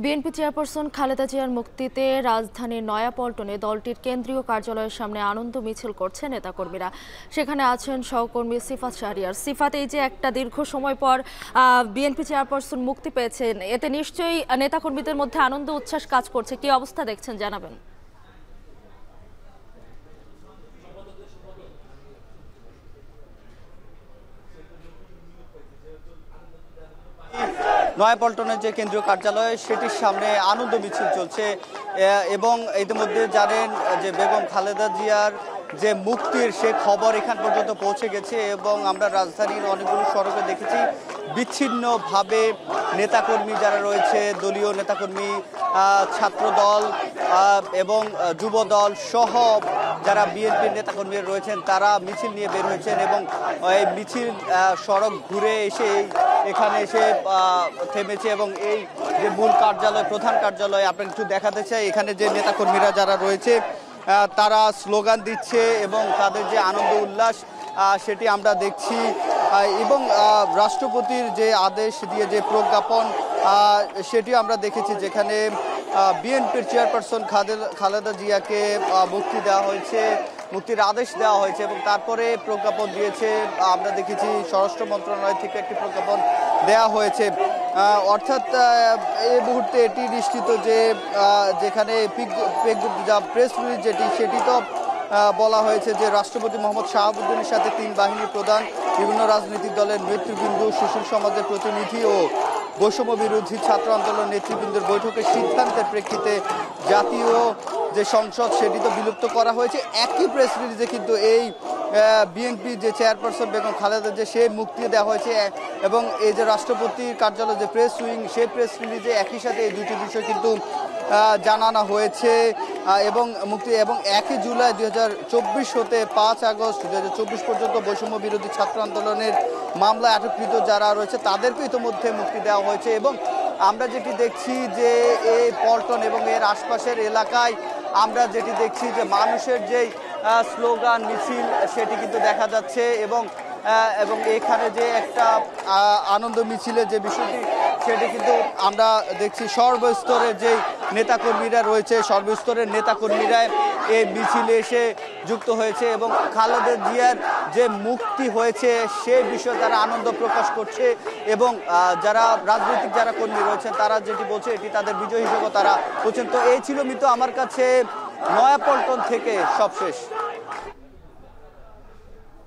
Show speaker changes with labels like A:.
A: BNP chairperson Khaleda জিয়ার মুক্তিতে রাজধানীর নয়াপল্টনে দলটির কেন্দ্রীয় কার্যালয়ের সামনে আনন্দ মিছিল করছে নেতাকর্মীরা। সেখানে আছেন সহকর্মী সিফাত শাহরিয়ার। সিফাত, এই যে একটা দীর্ঘ সময় পর বিএনপি চেয়ারপারসন মুক্তি পেয়েছেন, এতে নিশ্চয়ই নেতাকর্মীদের মধ্যে আনন্দ উচ্ছ্বাস কাজ করছে। কি অবস্থা দেখছেন জানাবেন।
B: নয়াপল্টনের যে কেন্দ্রীয় কার্যালয় সেটির সামনে আনন্দ মিছিল চলছে এবং ইতিমধ্যে জানেন যে বেগম খালেদা জিয়ার যে মুক্তির সে খবর এখান পর্যন্ত পৌঁছে গেছে এবং আমরা রাজধানীর অনেকগুলো সড়কে দেখেছি বিচ্ছিন্নভাবে নেতাকর্মী যারা রয়েছে, দলীয় নেতাকর্মী, ছাত্রদল এবং যুবদল সহ যারা বিএনপির নেতাকর্মী রয়েছেন তারা মিছিল নিয়ে বের হয়েছেন এবং এই মিছিল সড়ক ঘুরে এসে এখানে এসে থেমেছে এবং এই যে মূল কার্যালয়, প্রধান কার্যালয় আপনাকে একটু দেখাতে চাই। এখানে যে নেতাকর্মীরা যারা রয়েছে তারা স্লোগান দিচ্ছে এবং তাদের যে আনন্দ উল্লাস সেটি আমরা দেখছি এবং রাষ্ট্রপতির যে আদেশ দিয়ে যে প্রজ্ঞাপন সেটি আমরা দেখেছি, যেখানে বিএনপির চেয়ারপারসন খালেদা জিয়াকে মুক্তি দেওয়া হয়েছে, মুক্তির আদেশ দেওয়া হয়েছে এবং তারপরে প্রজ্ঞাপন দিয়েছে। আমরা দেখেছি স্বরাষ্ট্র মন্ত্রণালয় থেকে একটি প্রজ্ঞাপন দেওয়া হয়েছে। অর্থাৎ এই মুহূর্তে এটি নিশ্চিত যে যেখানে যা প্রেস রিলিজ সেটি তো বলা হয়েছে যে রাষ্ট্রপতি মোহাম্মদ শাহাবুদ্দিনের সাথে তিন বাহিনীর প্রধান, বিভিন্ন রাজনৈতিক দলের নেতৃবৃন্দ, সুশীল সমাজের প্রতিনিধি ও বৈষম্য বিরোধী ছাত্র আন্দোলন নেতৃবৃন্দের বৈঠকের সিদ্ধান্তের প্রেক্ষিতে জাতীয় যে সংসদ সেটি তো বিলুপ্ত করা হয়েছে। একই প্রেস রিলিজে কিন্তু এই বিএনপি যে চেয়ারপারসন বেগম খালেদা যে সে মুক্তি দেওয়া হয়েছে এবং এই যে রাষ্ট্রপতির কার্যালয় যে প্রেস উইং সেই প্রেস রিলিজে একই সাথে এই দুটি বিষয় কিন্তু জানানো হয়েছে এবং মুক্তি এবং 1 জুলাই 2024 হতে 5 আগস্ট 2024 পর্যন্ত বৈষম্য বিরোধী ছাত্র আন্দোলনের মামলায় আটককৃত যারা রয়েছে তাদেরকে ইতিমধ্যে মুক্তি দেওয়া হয়েছে এবং আমরা যেটি দেখছি যে এই পল্টন এবং এর আশপাশের এলাকায় আমরা যেটি দেখছি যে মানুষের যেই স্লোগান মিছিল সেটি কিন্তু দেখা যাচ্ছে এবং এখানে যে একটা আনন্দ মিছিলের যে বিষয়টি সেটি কিন্তু আমরা দেখছি সর্বস্তরের যেই নেতাকর্মীরা রয়েছে, সর্বস্তরের নেতাকর্মীরা এই মিছিলে এসে যুক্ত হয়েছে এবং খালেদা জিয়ার যে মুক্তি হয়েছে সে বিষয়ে তারা আনন্দ প্রকাশ করছে এবং যারা রাজনৈতিক যারা কর্মী রয়েছেন তারা যেটি বলছে এটি তাদের বিজয় হিসেবে তারা বলছেন। তো এই ছিল মিতু আমার কাছে নয়াপল্টন থেকে সবশেষ।